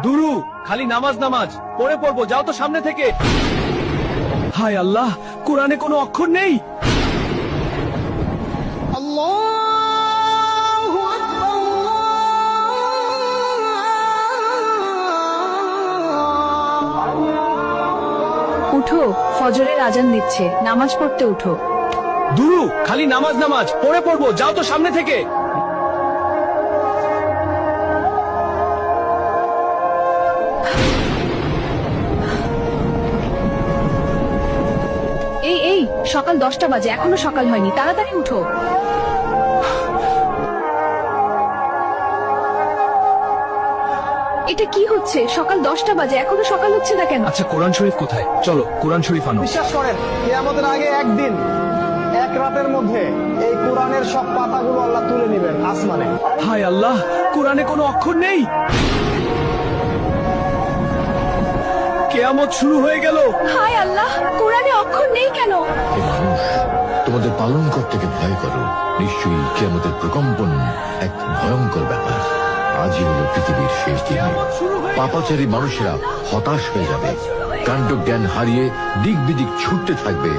দুরু, খালি নামাজ নামাজ পড়ে পড়বো, যাও তো সামনে থেকে। হায় আল্লাহ, কোরআনে কোনো অক্ষর নেই। উঠো, ফজরের আজান দিচ্ছে, নামাজ পড়তে উঠো। দুরু, খালি নামাজ নামাজ পড়ে পড়বো, যাও তো সামনে থেকে। এই এই, সকাল 10টা বাজে, এখনো সকাল হয়নি, তাড়াতাড়ি উঠো। এটা কি হচ্ছে? সকাল 10টা বাজে, এখনো সকাল হচ্ছে না কেন? আচ্ছা, কোরআন শরীফ কোথায়? চলো কোরআন শরীফ আনো। বিশ্বাস করেন, কিয়ামতের আগে একদিন এক রাতের মধ্যে এই কোরআনের সব পাতাগুলো আল্লাহ তুলে নেবেন আসমানে। হায় আল্লাহ, কোরআনে কোনো অক্ষর নেই। কিয়ামত শুরু হয়ে গেল। হায় আল্লাহ, কোরআনে অক্ষর নেই কেন? হে মানুষ, তোমাদের পালনকর্তাকে ভয় করো। নিশ্চয়ই কিয়ামতের প্রকম্পন এক ভয়ঙ্কর ব্যাপার। আজই হলো পৃথিবীর শেষ দিন। পাপাচারী মানুষেরা হতাশ হয়ে যাবে, কাণ্ড জ্ঞান হারিয়ে দিক বিদিক ছুটতে থাকবে।